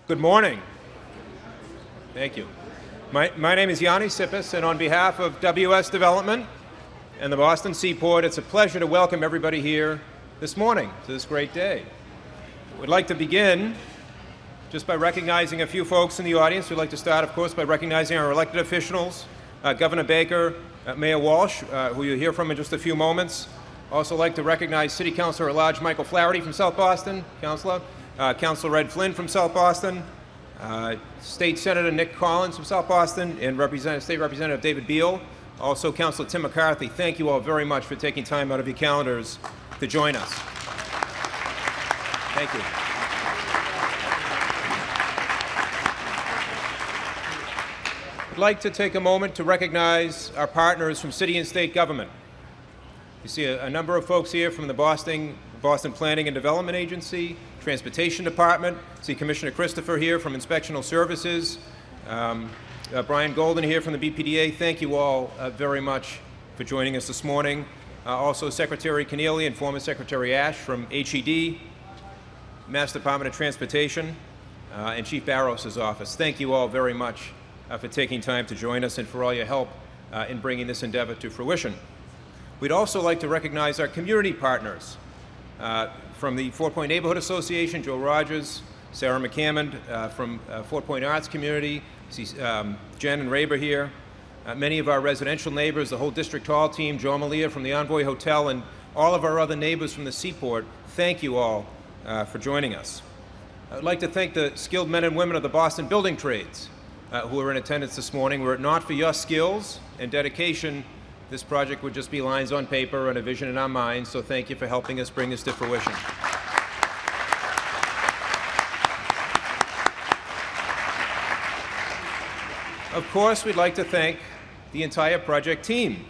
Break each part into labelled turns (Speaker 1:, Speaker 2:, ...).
Speaker 1: Good morning. Thank you. My name is Yanni Sippis, and on behalf of WS Development and the Boston Seaport, it's a pleasure to welcome everybody here this morning to this great day. We'd like to begin just by recognizing a few folks in the audience. We'd like to start, of course, by recognizing our elected officials, Governor Baker, Mayor Walsh, who you'll hear from in just a few moments. Also like to recognize City Councilor at Large Michael Flaherty from South Boston, Councilor, Councilor Red Flynn from South Boston, State Senator Nick Collins from South Boston, and State Representative David Beal. Also, Councilor Tim McCarthy. Thank you all very much for taking time out of your calendars to join us. Thank you. I'd like to take a moment to recognize our partners from city and state government. You see a number of folks here from the Boston Planning and Development Agency, Transportation Department. See Commissioner Christopher here from Inspectional Services. Brian Golden here from the BPDA. Thank you all very much for joining us this morning. Also Secretary Keneally and former Secretary Ash from HED, Mass Department of Transportation, and Chief Barros's office. Thank you all very much for taking time to join us and for all your help in bringing this endeavor to fruition. We'd also like to recognize our community partners from the Fort Point Neighborhood Association, Joe Rogers, Sarah McCammond from Fort Point Arts Community, see Jen and Raber here, many of our residential neighbors, the whole District Hall team, Joe Malia from the Envoy Hotel, and all of our other neighbors from the Seaport. Thank you all for joining us. I'd like to thank the skilled men and women of the Boston Building Trades who are in attendance this morning. Were it not for your skills and dedication, this project would just be lines on paper and a vision in our minds, so thank you for helping us bring this to fruition. Of course, we'd like to thank the entire project team.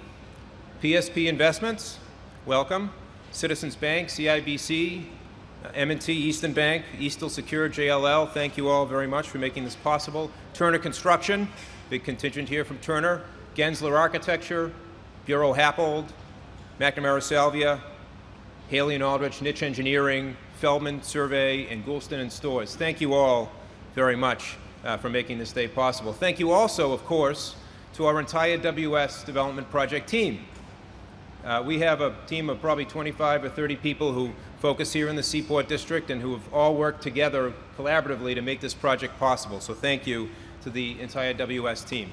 Speaker 1: PSP Investments, welcome. Citizens Bank, CIBC, M&T, Easton Bank, Eastal Secure, JLL, thank you all very much for making this possible. Turner Construction, big contingent here from Turner. Gensler Architecture, Bureau Happold, McNamara Salvia, Haley and Aldrich, Niche Engineering, Feldman Survey, and Goulston and Stores. Thank you all very much for making this day possible. Thank you also, of course, to our entire WS Development Project team. We have a team of probably 25 or 30 people who focus here in the Seaport District and who have all worked together collaboratively to make this project possible. So thank you to the entire WS team.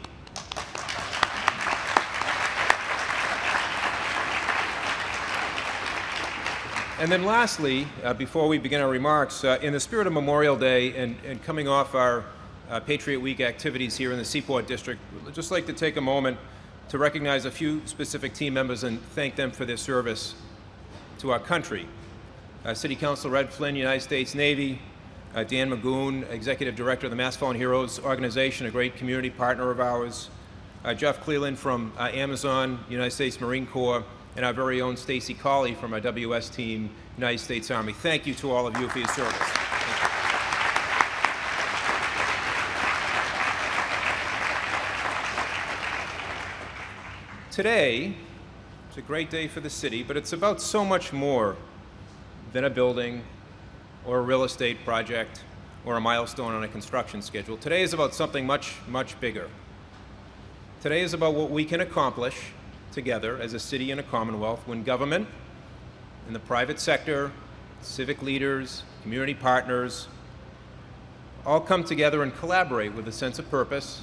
Speaker 1: And then lastly, before we begin our remarks, in the spirit of Memorial Day and coming off our Patriot Week activities here in the Seaport District, I'd just like to take a moment to recognize a few specific team members and thank them for their service to our country. City Councilor Red Flynn, United States Navy, Dan Magoon, Executive Director of the Mass Fallen Heroes Organization, a great community partner of ours, Jeff Cleland from Amazon, United States Marine Corps, and our very own Stacy Colley from our WS team, United States Army. Thank you to all of you for your service. Today, it's a great day for the city, but it's about so much more than a building or a real estate project or a milestone on a construction schedule. Today is about something much, much bigger. Today is about what we can accomplish together as a city and a commonwealth when government and the private sector, civic leaders, community partners all come together and collaborate with a sense of purpose,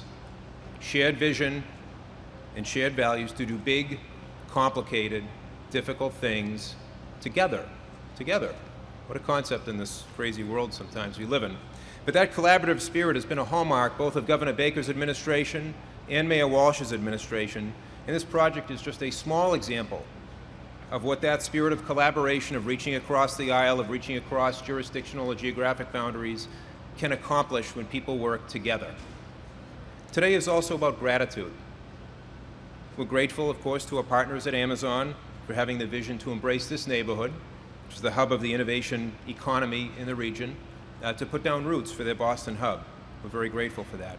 Speaker 1: shared vision, and shared values to do big, complicated, difficult things together. Together. What a concept in this crazy world sometimes we live in. But that collaborative spirit has been a hallmark both of Governor Baker's administration and Mayor Walsh's administration. And this project is just a small example of what that spirit of collaboration, of reaching across the aisle, of reaching across jurisdictional or geographic boundaries can accomplish when people work together. Today is also about gratitude. We're grateful, of course, to our partners at Amazon for having the vision to embrace this neighborhood, which is the hub of the innovation economy in the region, to put down roots for their Boston hub. We're very grateful for that.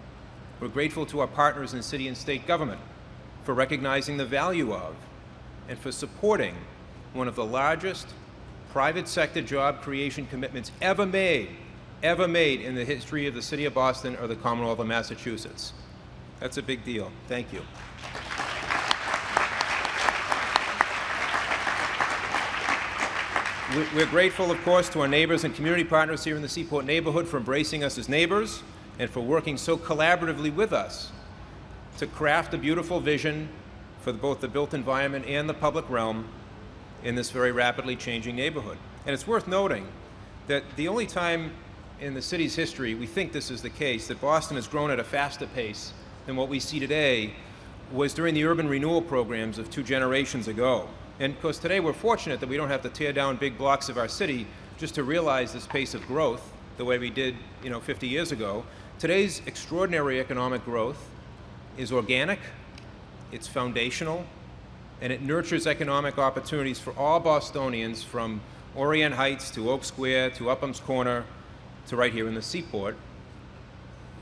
Speaker 1: We're grateful to our partners in city and state government for recognizing the value of and for supporting one of the largest private sector job creation commitments ever made ever made in the history of the city of Boston or the Commonwealth of Massachusetts. That's a big deal. Thank you. We're grateful, of course, to our neighbors and community partners here in the Seaport neighborhood for embracing us as neighbors and for working so collaboratively with us to craft a beautiful vision for both the built environment and the public realm in this very rapidly changing neighborhood. And it's worth noting that the only time in the city's history we think this is the case, that Boston has grown at a faster pace than what we see today, was during the urban renewal programs of 2 generations ago. And of course today we're fortunate that we don't have to tear down big blocks of our city just to realize this pace of growth the way we did 50 years ago. Today's extraordinary economic growth is organic, it's foundational, and it nurtures economic opportunities for all Bostonians, from Orient Heights to Oak Square to Upham's Corner to right here in the Seaport.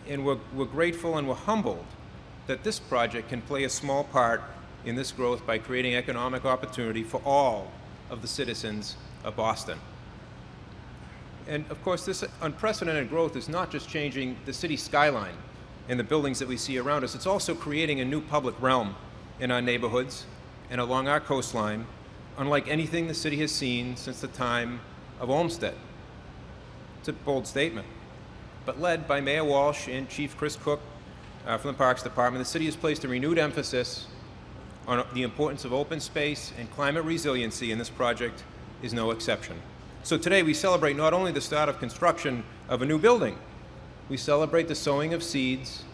Speaker 1: And we're grateful and we're humbled that this project can play a small part in this growth by creating economic opportunity for all of the citizens of Boston. And of course, this unprecedented growth is not just changing the city skyline and the buildings that we see around us, it's also creating a new public realm in our neighborhoods and along our coastline, unlike anything the city has seen since the time of Olmsted. It's a bold statement, but led by Mayor Walsh and Chief Chris Cook from the Parks Department, the city has placed a renewed emphasis on the importance of open space and climate resiliency, and this project is no exception. So today we celebrate not only the start of construction of a new building, we celebrate the sowing of seeds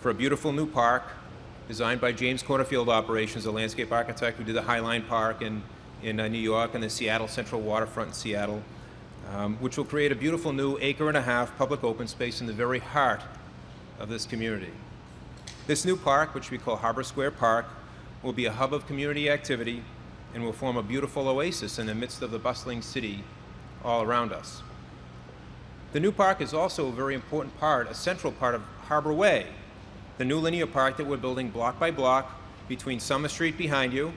Speaker 1: for a beautiful new park designed by James Cornerfield Operations, a landscape architect who did the Highline Park in New York and the Seattle Central Waterfront in Seattle, which will create a beautiful new 1.5 acre public open space in the very heart of this community. This new park, which we call Harbor Square Park, will be a hub of community activity and will form a beautiful oasis in the midst of the bustling city all around us. The new park is also a very important part, a central part of Harbor Way, the new linear park that we're building block by block between Summer Street behind you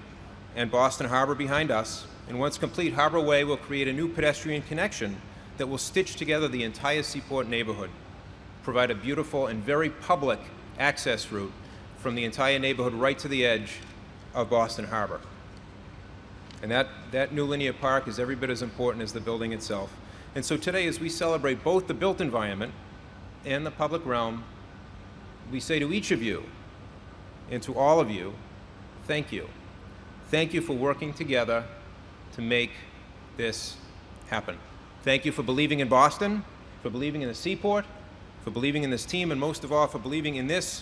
Speaker 1: and Boston Harbor behind us. And once complete, Harbor Way will create a new pedestrian connection that will stitch together the entire Seaport neighborhood, provide a beautiful and very public access route from the entire neighborhood right to the edge of Boston Harbor. And that new linear park is every bit as important as the building itself. And so today, as we celebrate both the built environment and the public realm, we say to each of you and to all of you, thank you. Thank you for working together to make this happen. Thank you for believing in Boston, for believing in the Seaport, for believing in this team, and most of all, for believing in this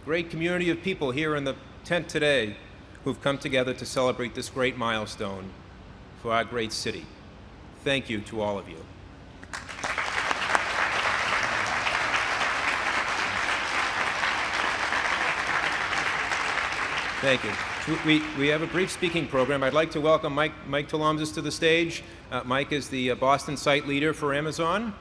Speaker 1: great community of people here in the tent today who've come together to celebrate this great milestone for our great city. Thank you to all of you. Thank you. We have a brief speaking program. I'd like to welcome Mike Talomzis to the stage. Mike is the Boston site leader for Amazon.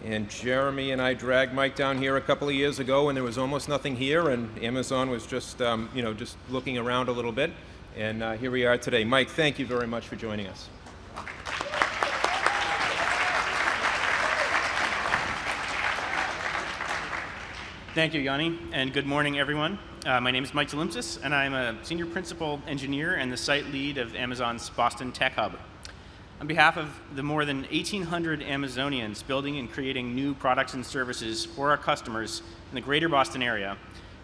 Speaker 1: And Jeremy and I dragged Mike down here a couple of years ago when there was almost nothing here, and Amazon was just, just looking around a little bit. And here we are today. Mike, thank you very much for joining us.
Speaker 2: Thank you, Yanni, and good morning, everyone. My name is Mike Talomzis, and I'm a senior principal engineer and the site lead of Amazon's Boston Tech Hub. On behalf of the more than 1,800 Amazonians building and creating new products and services for our customers in the greater Boston area,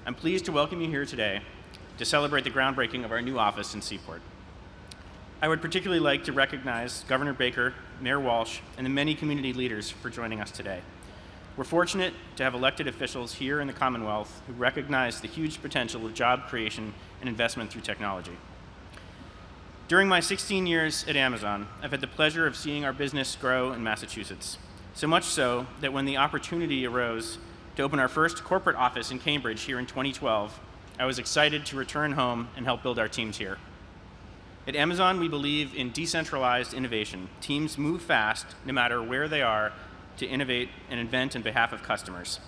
Speaker 2: I'm pleased to welcome you here today to celebrate the groundbreaking of our new office in Seaport. I would particularly like to recognize Governor Baker, Mayor Walsh, and the many community leaders for joining us today. We're fortunate to have elected officials here in the Commonwealth who recognize the huge potential of job creation and investment through technology. During my 16 years at Amazon, I've had the pleasure of seeing our business grow in Massachusetts, so much so that when the opportunity arose to open our first corporate office in Cambridge here in 2012, I was excited to return home and help build our teams here. At Amazon, we believe in decentralized innovation. Teams move fast, no matter where they are, to innovate and invent on behalf of customers.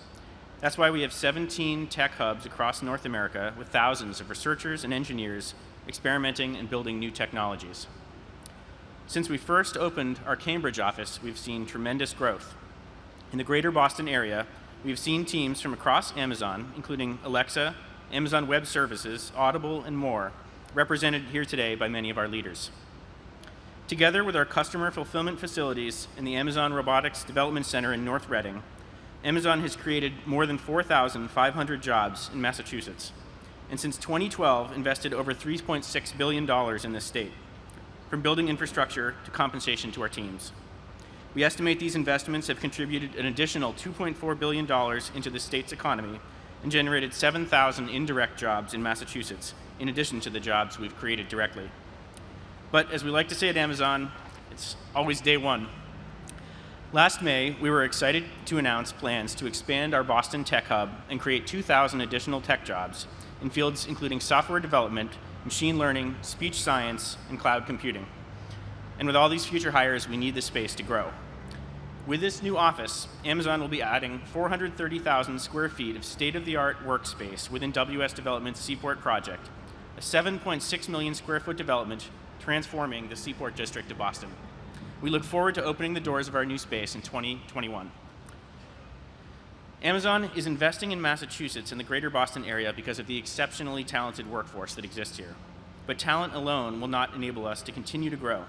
Speaker 2: That's why we have 17 tech hubs across North America with thousands of researchers and engineers experimenting and building new technologies. Since we first opened our Cambridge office, we've seen tremendous growth. In the greater Boston area, we've seen teams from across Amazon, including Alexa, Amazon Web Services, Audible, and more, represented here today by many of our leaders. Together with our customer fulfillment facilities in the Amazon Robotics Development Center in North Reading, Amazon has created more than 4,500 jobs in Massachusetts, and since 2012 invested over $3.6 billion in this state, from building infrastructure to compensation to our teams. We estimate these investments have contributed an additional $2.4 billion into the state's economy and generated 7,000 indirect jobs in Massachusetts, in addition to the jobs we've created directly. But as we like to say at Amazon, it's always day one. Last May, we were excited to announce plans to expand our Boston Tech Hub and create 2,000 additional tech jobs in fields including software development, machine learning, speech science, and cloud computing. And with all these future hires, we need the space to grow. With this new office, Amazon will be adding 430,000 square feet of state-of-the-art workspace within WS Development's Seaport project, a 7.6 million square foot development transforming the Seaport district of Boston. We look forward to opening the doors of our new space in 2021. Amazon is investing in Massachusetts and the greater Boston area because of the exceptionally talented workforce that exists here. But talent alone will not enable us to continue to grow.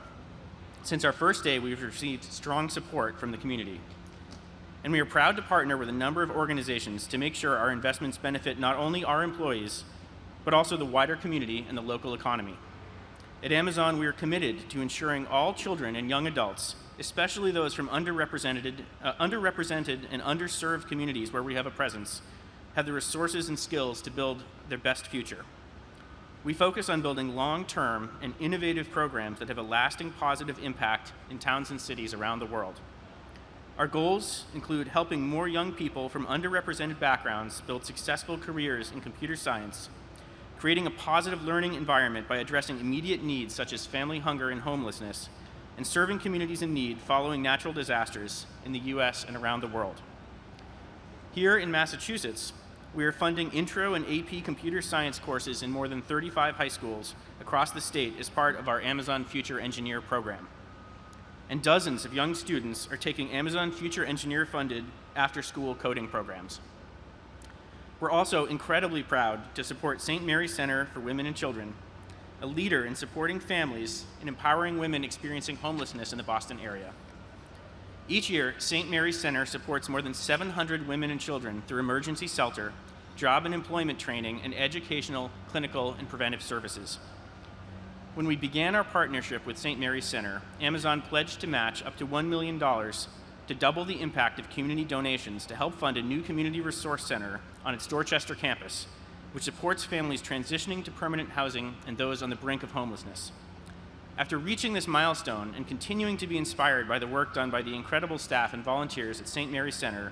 Speaker 2: Since our first day, we've received strong support from the community. And we are proud to partner with a number of organizations to make sure our investments benefit not only our employees, but also the wider community and the local economy. At Amazon, we are committed to ensuring all children and young adults, especially those from underrepresented and underserved communities where we have a presence, have the resources and skills to build their best future. We focus on building long-term and innovative programs that have a lasting positive impact in towns and cities around the world. Our goals include helping more young people from underrepresented backgrounds build successful careers in computer science, creating a positive learning environment by addressing immediate needs such as family hunger and homelessness, and serving communities in need following natural disasters in the US and around the world. Here in Massachusetts, we are funding intro and AP computer science courses in more than 35 high schools across the state as part of our Amazon Future Engineer program. And dozens of young students are taking Amazon Future Engineer funded after-school coding programs. We're also incredibly proud to support St. Mary's Center for Women and Children, a leader in supporting families and empowering women experiencing homelessness in the Boston area. Each year, St. Mary's Center supports more than 700 women and children through emergency shelter, job and employment training, and educational, clinical, and preventive services. When we began our partnership with St. Mary's Center, Amazon pledged to match up to $1 million to double the impact of community donations to help fund a new community resource center on its Dorchester campus, which supports families transitioning to permanent housing and those on the brink of homelessness. After reaching this milestone and continuing to be inspired by the work done by the incredible staff and volunteers at St. Mary's Center,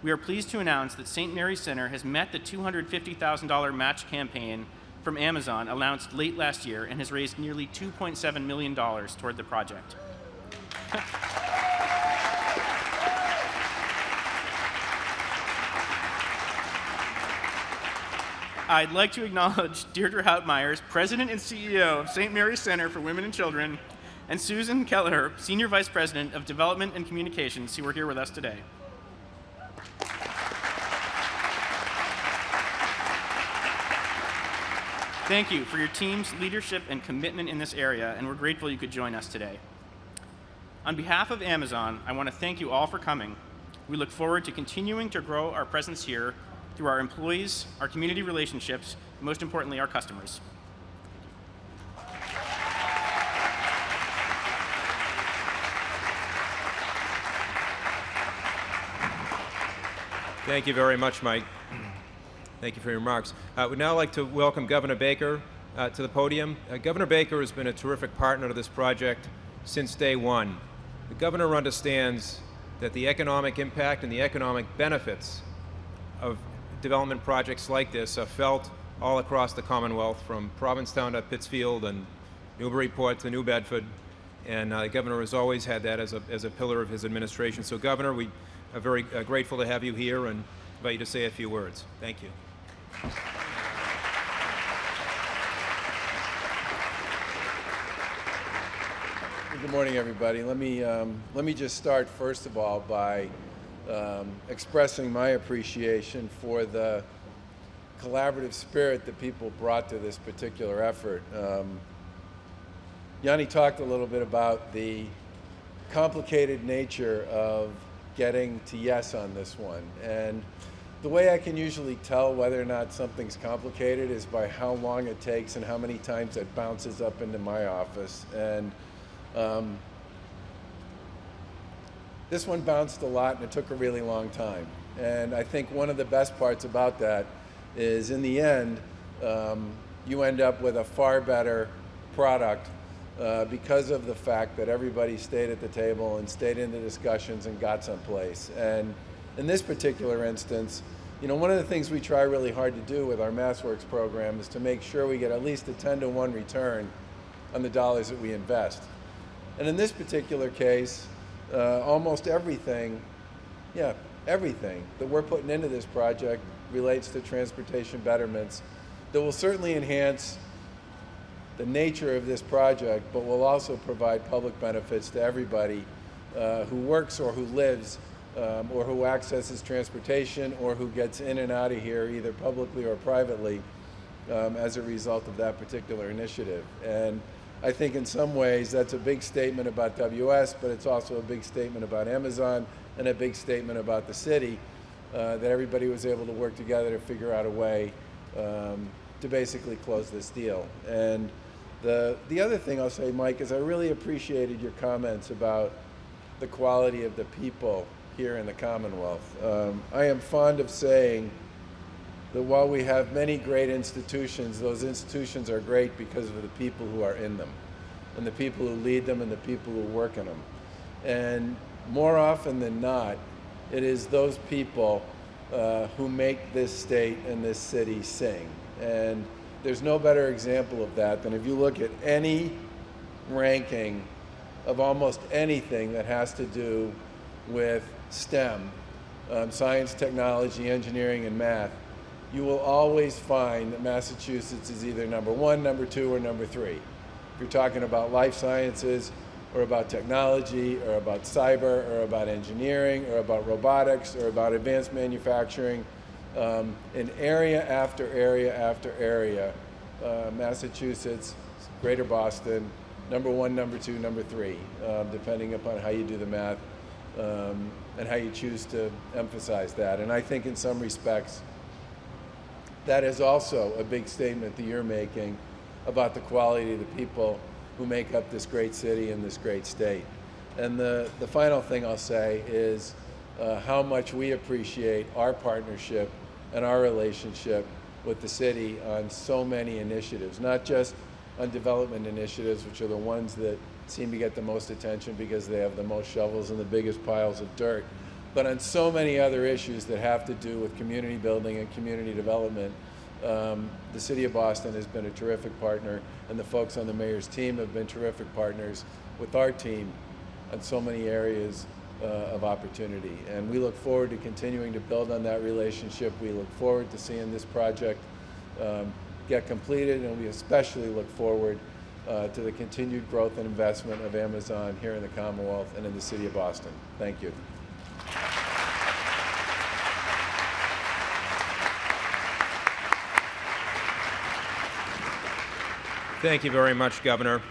Speaker 2: we are pleased to announce that St. Mary's Center has met the $250,000 match campaign from Amazon announced late last year and has raised nearly $2.7 million toward the project. I'd like to acknowledge Deirdre Houtmeyers, President and CEO of St. Mary's Center for Women and Children, and Susan Kelleher, Senior Vice President of Development and Communications, who are here with us today. Thank you for your team's leadership and commitment in this area, and we're grateful you could join us today. On behalf of Amazon, I want to thank you all for coming. We look forward to continuing to grow our presence here through our employees, our community relationships, and most importantly, our customers.
Speaker 1: Thank you very much, Mike. Thank you for your remarks. I would now like to welcome Governor Baker to the podium. Governor Baker has been a terrific partner to this project since day one. The governor understands that the economic impact and the economic benefits of development projects like this are felt all across the Commonwealth, from Provincetown to Pittsfield and Newburyport to New Bedford. And the governor has always had that as a pillar of his administration. So, Governor, we are very grateful to have you here and invite you to say a few words. Thank you.
Speaker 3: Good morning, everybody. Let me just start, first of all, by expressing my appreciation for the collaborative spirit that people brought to this particular effort. Yanni talked a little bit about the complicated nature of getting to yes on this one. And the way I can usually tell whether or not something's complicated is by how long it takes and how many times it bounces up into my office. And this one bounced a lot and it took a really long time. And I think one of the best parts about that is in the end, you end up with a far better product because of the fact that everybody stayed at the table and stayed in the discussions and got someplace. And in this particular instance, you know, one of the things we try really hard to do with our MassWorks program is to make sure we get at least a 10-to-1 return on the dollars that we invest. And in this particular case, almost everything that we're putting into this project relates to transportation betterments that will certainly enhance the nature of this project, but will also provide public benefits to everybody who works or who lives or who accesses transportation or who gets in and out of here either publicly or privately as a result of that particular initiative. And I think in some ways that's a big statement about WS, but it's also a big statement about Amazon and a big statement about the city that everybody was able to work together to figure out a way to basically close this deal. And the other thing I'll say, Mike, is I really appreciated your comments about the quality of the people here in the Commonwealth. I am fond of saying that while we have many great institutions, those institutions are great because of the people who are in them, and the people who lead them, and the people who work in them. And more often than not, it is those people who make this state and this city sing. And there's no better example of that than if you look at any ranking of almost anything that has to do with STEM, science, technology, engineering, and math. You will always find that Massachusetts is either number 1, number 2, or number 3. If you're talking about life sciences, or about technology, or about cyber, or about engineering, or about robotics, or about advanced manufacturing, in area after area after area, Massachusetts, Greater Boston, number 1, number 2, number 3, depending upon how you do the math and how you choose to emphasize that. And I think in some respects, that is also a big statement that you're making about the quality of the people who make up this great city and this great state. And the final thing I'll say is how much we appreciate our partnership and our relationship with the city on so many initiatives, not just on development initiatives, which are the ones that seem to get the most attention because they have the most shovels and the biggest piles of dirt, but on so many other issues that have to do with community building and community development. The City of Boston has been a terrific partner, and the folks on the mayor's team have been terrific partners with our team on so many areas of opportunity. And we look forward to continuing to build on that relationship. We look forward to seeing this project get completed, and we especially look forward to the continued growth and investment of Amazon here in the Commonwealth and in the City of Boston. Thank you.
Speaker 1: Thank you very much, Governor.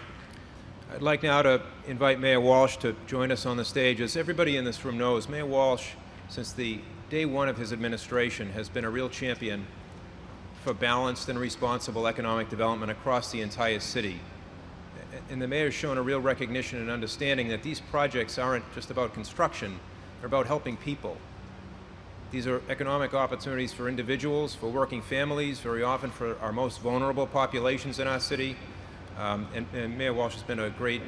Speaker 1: I'd like now to invite Mayor Walsh to join us on the stage. As everybody in this room knows, Mayor Walsh, since the day one of his administration, has been a real champion for balanced and responsible economic development across the entire city. And the mayor's shown a real recognition and understanding that these projects aren't just about construction, they're about helping people. These are economic opportunities for individuals, for working families, very often for our most vulnerable populations in our city. And Mayor Walsh has been a great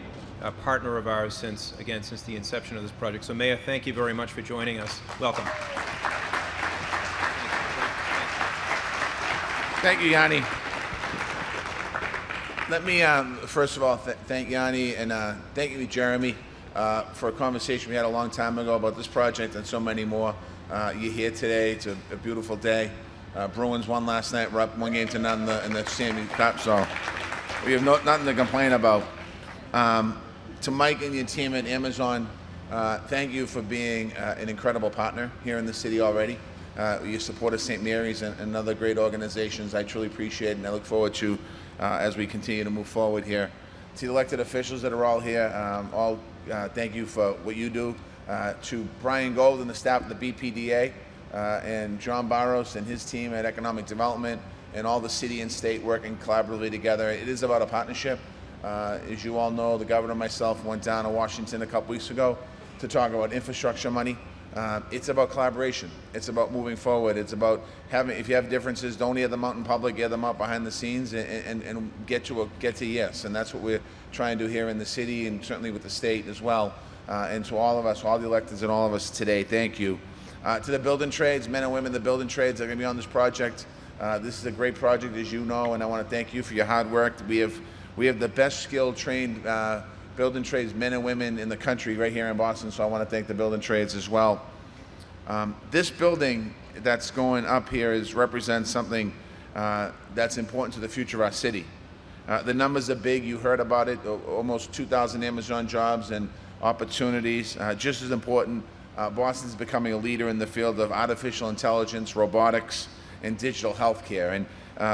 Speaker 1: partner of ours since the inception of this project. So Mayor, thank you very much for joining us. Welcome.
Speaker 4: Thank you, Yanni. Let me, first of all, thank Yanni and thank you, Jeremy, for a conversation we had a long time ago about this project and so many more. You're here today. It's a beautiful day. Bruins won last night. We're up 1-0 in the Stanley Cup, so we have nothing to complain about. To Mike and your team at Amazon, Thank you for being an incredible partner here in the city already. Your support of St. Mary's and other great organizations, I truly appreciate, and I look forward to as we continue to move forward here. To the elected officials that are all here, thank you for what you do. To Brian Gold and the staff of the BPDA, and John Barros and his team at Economic Development, and all the city and state working collaboratively together. It is about a partnership. As you all know, the governor and myself went down to Washington a couple weeks ago to talk about infrastructure money. It's about collaboration. It's about moving forward. It's about having, if you have differences, don't air them out in public, air them out behind the scenes, and get to yes. And that's what we're trying to do here in the city, and certainly with the state as well. And to all of us, all the electeds and all of us today, thank you. To the building trades, men and women in the building trades that are going to be on this project. This is a great project, as you know, and I want to thank you for your hard work. We have the best skilled, trained building trades men and women in the country right here in Boston, so I want to thank the building trades as well. This building that's going up here represents something that's important to the future of our city. The numbers are big. You heard about it, almost 2,000 Amazon jobs and opportunities. Just as important, Boston's becoming a leader in the field of artificial intelligence, robotics, and digital healthcare. And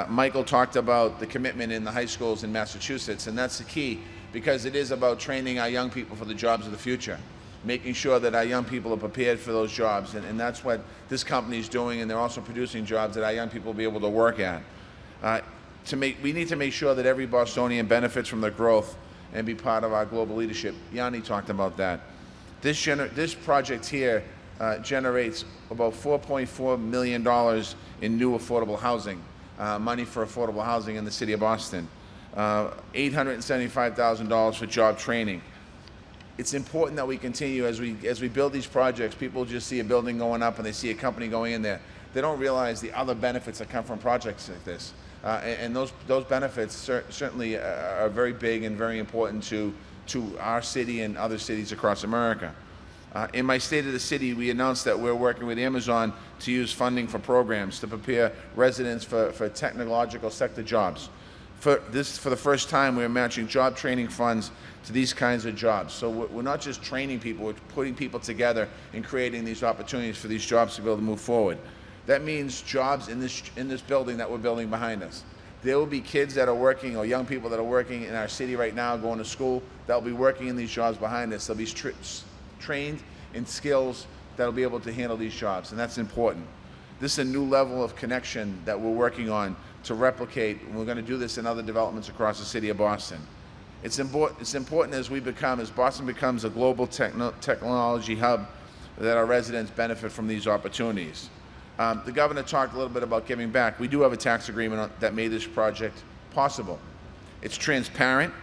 Speaker 4: Michael talked about the commitment in the high schools in Massachusetts, and that's the key, because it is about training our young people for the jobs of the future, making sure that our young people are prepared for those jobs, and that's what this company is doing, and they're also producing jobs that our young people will be able to work at. We need to make sure that every Bostonian benefits from the growth and be part of our global leadership. Yanni talked about that. This project here generates about $4.4 million in new affordable housing, money for affordable housing in the city of Boston. $875,000 for job training. It's important that we continue as we build these projects. People just see a building going up and they see a company going in there. They don't realize the other benefits that come from projects like this. And those benefits certainly are very big and very important to our city and other cities across America. In my State of the City, we announced that we're working with Amazon to use funding for programs to prepare residents for technological sector jobs. For the first time, we're matching job training funds to these kinds of jobs. So we're not just training people, we're putting people together and creating these opportunities for these jobs to be able to move forward. That means jobs in this building that we're building behind us. There will be kids that are working, or young people that are working in our city right now, going to school, that will be working in these jobs behind us. They'll be trained in skills that will be able to handle these jobs, and that's important. This is a new level of connection that we're working on to replicate, and we're going to do this in other developments across the city of Boston. It's important as Boston becomes a global technology hub, that our residents benefit from these opportunities. The governor talked a little bit about giving back. We do have a tax agreement that made this project possible. It's transparent,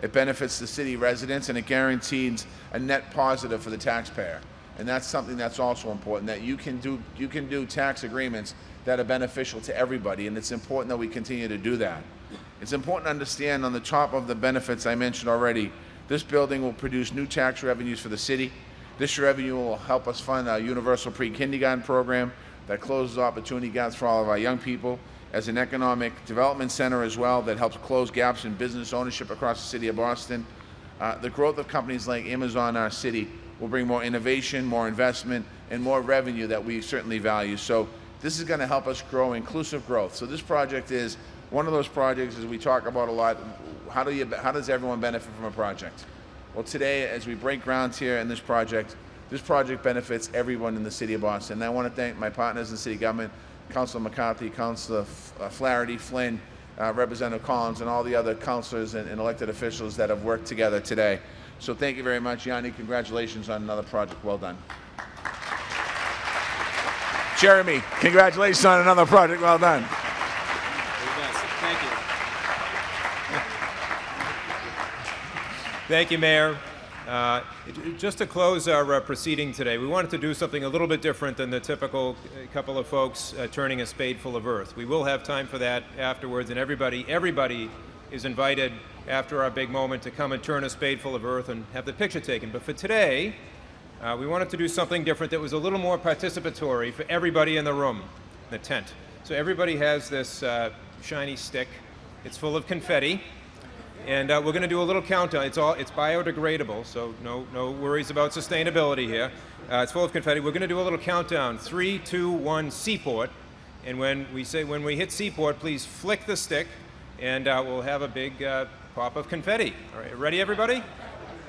Speaker 4: it benefits the city residents, and it guarantees a net positive for the taxpayer. And that's something that's also important, that you can do tax agreements that are beneficial to everybody, and it's important that we continue to do that. It's important to understand, on the top of the benefits I mentioned already, this building will produce new tax revenues for the city. This revenue will help us fund our universal pre-kindergarten program that closes opportunity gaps for all of our young people, as an economic development center as well that helps close gaps in business ownership across the city of Boston. The growth of companies like Amazon in our city will bring more innovation, more investment, and more revenue that we certainly value. So this is going to help us grow inclusive growth. So this project is one of those projects, as we talk about a lot, how does everyone benefit from a project? Well, today, as we break ground here in this project benefits everyone in the city of Boston. And I want to thank my partners in city government, Councilor McCarthy, Councilor Flaherty, Flynn, Representative Collins, and all the other councilors and elected officials that have worked together today. So thank you very much. Yanni, congratulations on another project. Well done. Jeremy, congratulations on another project. Well done.
Speaker 1: Thank you. Thank you, Mayor. Just to close our proceeding today, we wanted to do something a little bit different than the typical couple of folks turning a spade full of earth. We will have time for that afterwards, and everybody is invited after our big moment to come and turn a spade full of earth and have the picture taken. But for today, we wanted to do something different that was a little more participatory for everybody in the room, the tent. So everybody has this shiny stick. It's full of confetti. And we're going to do a little countdown. It's biodegradable, so no worries about sustainability here. It's full of confetti. We're going to do a little countdown. 3, 2, 1, Seaport. And when we hit Seaport, please flick the stick, and we'll have a big pop of confetti. All right, ready, everybody?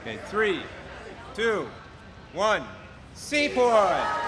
Speaker 1: Okay, 3, 2, 1, Seaport!